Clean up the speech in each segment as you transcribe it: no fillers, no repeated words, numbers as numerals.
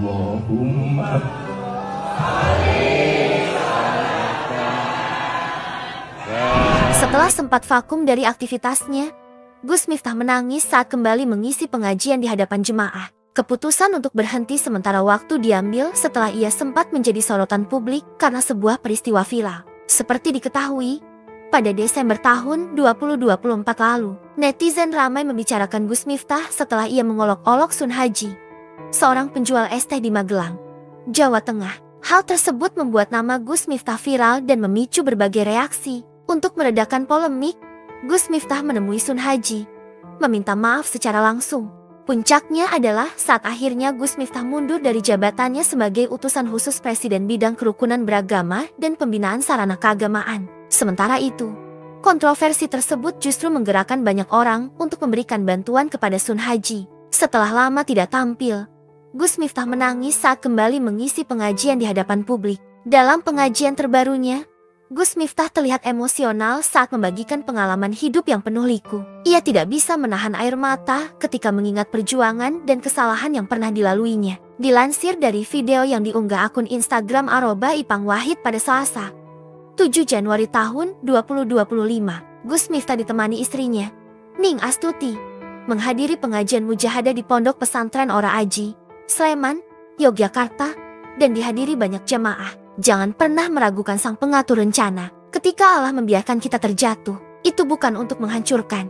Allahumma. Setelah sempat vakum dari aktivitasnya, Gus Miftah menangis saat kembali mengisi pengajian di hadapan jemaah. Keputusan untuk berhenti sementara waktu diambil setelah ia sempat menjadi sorotan publik karena sebuah peristiwa viral. Seperti diketahui, pada Desember tahun 2024 lalu, netizen ramai membicarakan Gus Miftah setelah ia mengolok-olok Sun Haji, seorang penjual es teh di Magelang, Jawa Tengah. Hal tersebut membuat nama Gus Miftah viral dan memicu berbagai reaksi. Untuk meredakan polemik, Gus Miftah menemui Sun Haji, meminta maaf secara langsung. Puncaknya adalah saat akhirnya Gus Miftah mundur dari jabatannya sebagai utusan khusus Presiden bidang kerukunan beragama dan pembinaan sarana keagamaan. Sementara itu, kontroversi tersebut justru menggerakkan banyak orang untuk memberikan bantuan kepada Sun Haji. Setelah lama tidak tampil, Gus Miftah menangis saat kembali mengisi pengajian di hadapan publik. Dalam pengajian terbarunya, Gus Miftah terlihat emosional saat membagikan pengalaman hidup yang penuh liku. Ia tidak bisa menahan air mata ketika mengingat perjuangan dan kesalahan yang pernah dilaluinya. Dilansir dari video yang diunggah akun Instagram @ipangwahid pada Selasa, 7 Januari tahun 2025, Gus Miftah ditemani istrinya, Ning Astuti, menghadiri pengajian mujahadah di Pondok Pesantren Ora Aji, Sleman, Yogyakarta, dan dihadiri banyak jamaah. Jangan pernah meragukan sang pengatur rencana. Ketika Allah membiarkan kita terjatuh, itu bukan untuk menghancurkan,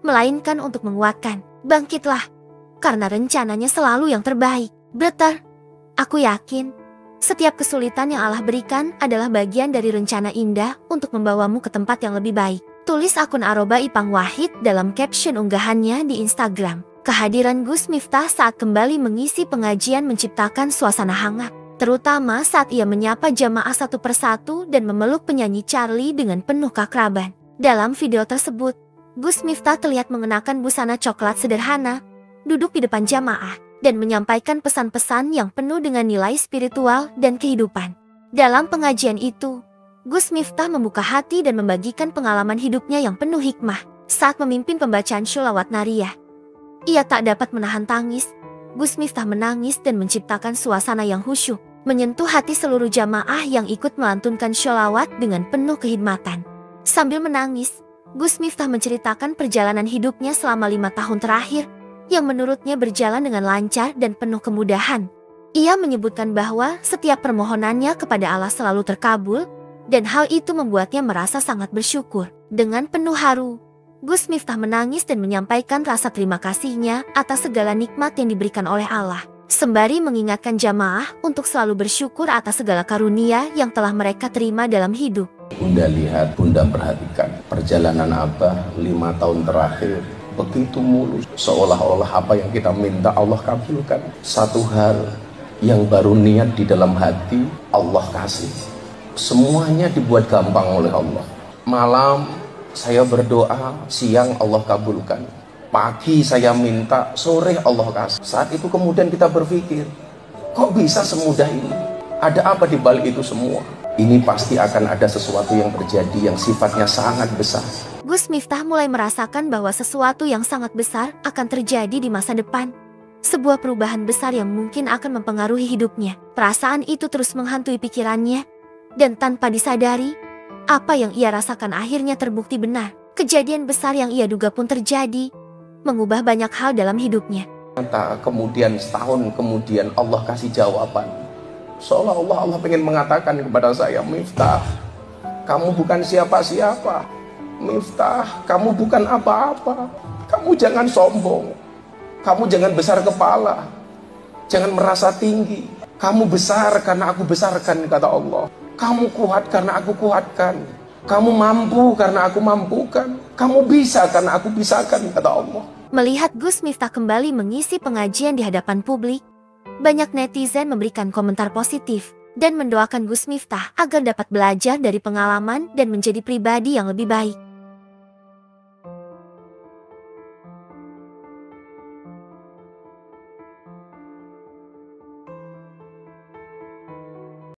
melainkan untuk menguatkan. Bangkitlah, karena rencananya selalu yang terbaik. Brother, aku yakin setiap kesulitan yang Allah berikan adalah bagian dari rencana indah untuk membawamu ke tempat yang lebih baik. Tulis akun @ipangwahid dalam caption unggahannya di Instagram. Kehadiran Gus Miftah saat kembali mengisi pengajian menciptakan suasana hangat, terutama saat ia menyapa jamaah satu persatu dan memeluk penyanyi Charlie dengan penuh keakraban. Dalam video tersebut, Gus Miftah terlihat mengenakan busana coklat sederhana, duduk di depan jamaah, dan menyampaikan pesan-pesan yang penuh dengan nilai spiritual dan kehidupan. Dalam pengajian itu, Gus Miftah membuka hati dan membagikan pengalaman hidupnya yang penuh hikmah. Saat memimpin pembacaan sholawat nariyah, ia tak dapat menahan tangis. Gus Miftah menangis dan menciptakan suasana yang khusyuk, menyentuh hati seluruh jamaah yang ikut melantunkan sholawat dengan penuh kehidmatan. Sambil menangis, Gus Miftah menceritakan perjalanan hidupnya selama 5 tahun terakhir, yang menurutnya berjalan dengan lancar dan penuh kemudahan. Ia menyebutkan bahwa setiap permohonannya kepada Allah selalu terkabul, dan hal itu membuatnya merasa sangat bersyukur. Dengan penuh haru, Gus Miftah menangis dan menyampaikan rasa terima kasihnya atas segala nikmat yang diberikan oleh Allah, sembari mengingatkan jamaah untuk selalu bersyukur atas segala karunia yang telah mereka terima dalam hidup. Bunda lihat, Bunda perhatikan perjalanan Abah 5 tahun terakhir begitu mulus, seolah-olah apa yang kita minta Allah kabulkan. Satu hal yang baru niat di dalam hati, Allah kasih. Semuanya dibuat gampang oleh Allah. Malam saya berdoa, siang Allah kabulkan. Pagi saya minta, sore Allah kasih. Saat itu kemudian kita berpikir, kok bisa semudah ini? Ada apa di balik itu semua? Ini pasti akan ada sesuatu yang terjadi yang sifatnya sangat besar. Gus Miftah mulai merasakan bahwa sesuatu yang sangat besar akan terjadi di masa depan. Sebuah perubahan besar yang mungkin akan mempengaruhi hidupnya. Perasaan itu terus menghantui pikirannya, dan tanpa disadari, apa yang ia rasakan akhirnya terbukti benar. Kejadian besar yang ia duga pun terjadi, mengubah banyak hal dalam hidupnya. Kemudian setahun kemudian Allah kasih jawaban. Seolah-olah Allah ingin mengatakan kepada saya, Miftah, kamu bukan siapa-siapa. Miftah, kamu bukan apa-apa. Kamu jangan sombong. Kamu jangan besar kepala. Jangan merasa tinggi. Kamu besar karena aku besarkan, kata Allah. Kamu kuat karena aku kuatkan. Kamu mampu karena aku mampukan. Kamu bisa karena aku bisakan, kata Allah. Melihat Gus Miftah kembali mengisi pengajian di hadapan publik, banyak netizen memberikan komentar positif dan mendoakan Gus Miftah agar dapat belajar dari pengalaman dan menjadi pribadi yang lebih baik.